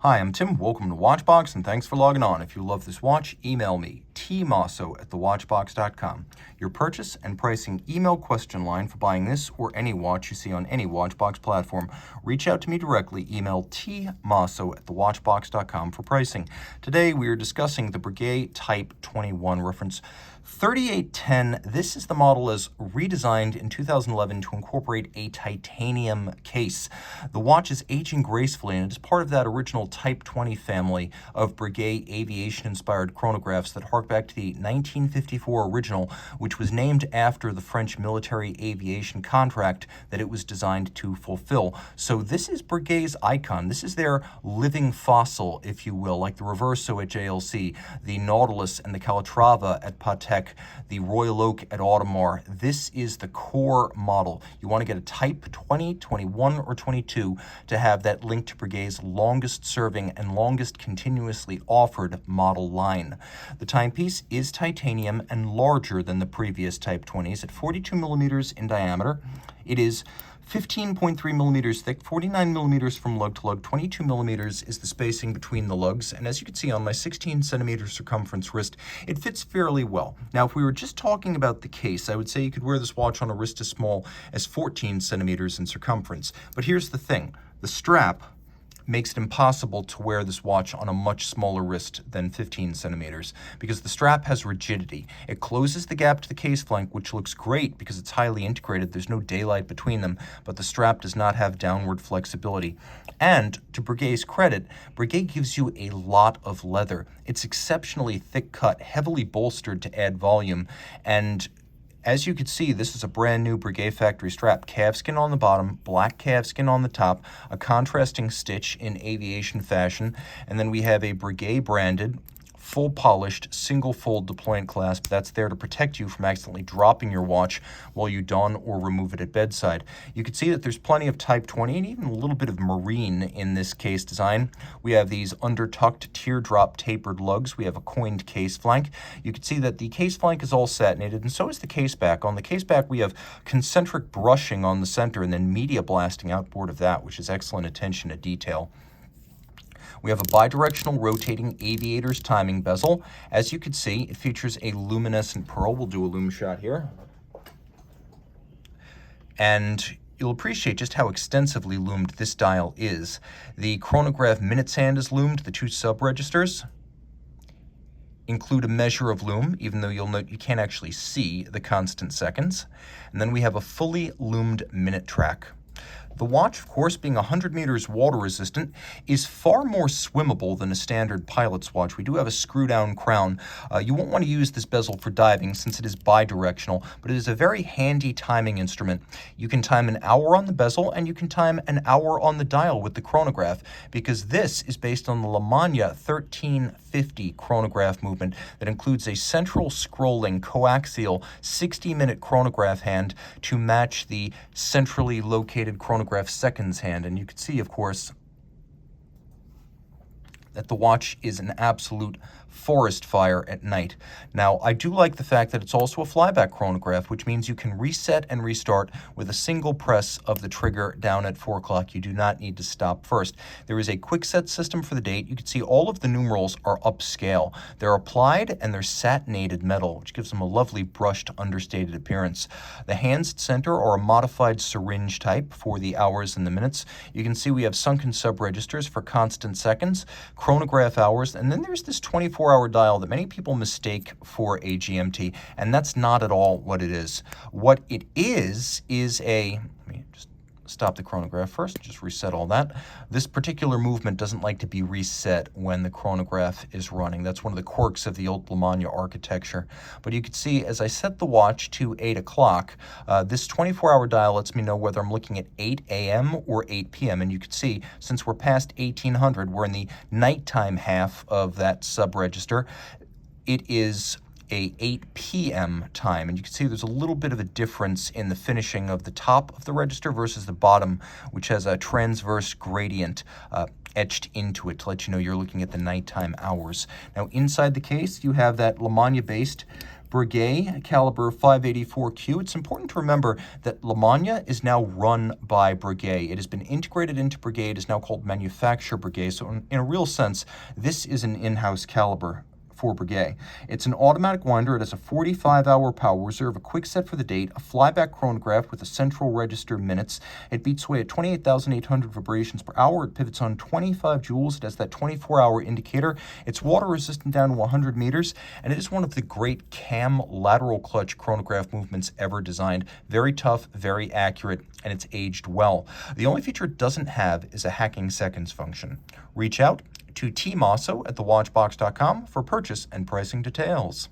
Hi, I'm Tim. Welcome to Watchbox, and thanks for logging on. If you love this watch, email me, tmosso@thewatchbox.com. Your purchase and pricing email question line for buying this or any watch you see on any Watchbox platform. Reach out to me directly. Email tmosso@thewatchbox.com for pricing. Today, we are discussing the Breguet Type 21 reference 3810. This is the model as redesigned in 2011 to incorporate a titanium case. The watch is aging gracefully, and it is part of that original Type 20 family of Breguet aviation-inspired chronographs that hark back to the 1954 original, which was named after the French military aviation contract that it was designed to fulfill. So this is Breguet's icon. This is their living fossil, if you will, like the Reverso at JLC, the Nautilus and the Calatrava at Patek, the Royal Oak at Audemars. This is the core model. You want to get a Type 20, 21, or 22 to have that link to Breguet's longest serving and longest continuously offered model line. The timepiece is titanium and larger than the previous Type 20s at 42 millimeters in diameter. It is 15.3 millimeters thick, 49 millimeters from lug to lug, 22 millimeters is the spacing between the lugs, and as you can see on my 16 centimeter circumference wrist, it fits fairly well. Now, if we were just talking about the case, I would say you could wear this watch on a wrist as small as 14 centimeters in circumference. But here's the thing, the strap makes it impossible to wear this watch on a much smaller wrist than 15 centimeters because the strap has rigidity. It closes the gap to the case flank, which looks great because it's highly integrated. There's no daylight between them, but the strap does not have downward flexibility. And to Breguet's credit, Breguet gives you a lot of leather. It's exceptionally thick cut, heavily bolstered to add volume, and as you can see, this is a brand new Breguet factory strap. Calfskin on the bottom, black calfskin on the top, a contrasting stitch in aviation fashion, and then we have a Breguet branded, full polished, single fold deployant clasp that's there to protect you from accidentally dropping your watch while you don or remove it at bedside. You can see that there's plenty of Type 20 and even a little bit of marine in this case design. We have these undertucked teardrop tapered lugs. We have a coined case flank. You can see that the case flank is all satinated, and so is the case back. On the case back, we have concentric brushing on the center and then media blasting outboard of that, which is excellent attention to detail. We have a bidirectional rotating aviator's timing bezel. As you can see, it features a luminescent pearl. We'll do a lume shot here. And you'll appreciate just how extensively loomed this dial is. The chronograph minute hand is loomed. The two sub-registers include a measure of lume, even though you'll note you can't actually see the constant seconds. And then we have a fully loomed minute track. The watch, of course, being 100 meters water resistant, is far more swimmable than a standard pilot's watch. We do have a screw-down crown. You won't want to use this bezel for diving since it is bidirectional, but it is a very handy timing instrument. You can time an hour on the bezel, and you can time an hour on the dial with the chronograph, because this is based on the Lamagna 1350 chronograph movement that includes a central scrolling coaxial 60-minute chronograph hand to match the centrally located chronograph seconds hand. And you can see, of course, that the watch is an absolute forest fire at night. Now, I do like the fact that it's also a flyback chronograph, which means you can reset and restart with a single press of the trigger down at 4 o'clock. You do not need to stop first. There is a quick set system for the date. You can see all of the numerals are upscale. They're applied and they're satinated metal, which gives them a lovely brushed, understated appearance. The hands at center are a modified syringe type for the hours and the minutes. You can see we have sunken sub-registers for constant seconds, chronograph hours, and then there's this 24-hour dial that many people mistake for a GMT, and that's not at all what it is. What it is a, let me just stop the chronograph first, just reset all that. This particular movement doesn't like to be reset when the chronograph is running. That's one of the quirks of the old Lamagna architecture. But you can see as I set the watch to 8 o'clock, this 24-hour dial lets me know whether I'm looking at 8 a.m. or 8 p.m. And you can see, since we're past 1800, we're in the nighttime half of that sub-register. It is a 8 p.m. time, and you can see there's a little bit of a difference in the finishing of the top of the register versus the bottom, which has a transverse gradient etched into it to let you know you're looking at the nighttime hours. Now, inside the case, you have that Lamagna-based Breguet caliber 584Q. It's important to remember that Lemania is now run by Breguet. It has been integrated into Breguet. It is now called Manufacture Breguet. So in a real sense, this is an in-house caliber for Breguet. It's an automatic winder. It has a 45-hour power reserve, a quick set for the date, a flyback chronograph with a central register minutes. It beats away at 28,800 vibrations per hour. It pivots on 25 joules. It has that 24-hour indicator. It's water resistant down to 100 meters, and it is one of the great cam lateral clutch chronograph movements ever designed. Very tough, very accurate, and it's aged well. The only feature it doesn't have is a hacking seconds function. Reach out to Team Mosso at thewatchbox.com for purchase and pricing details.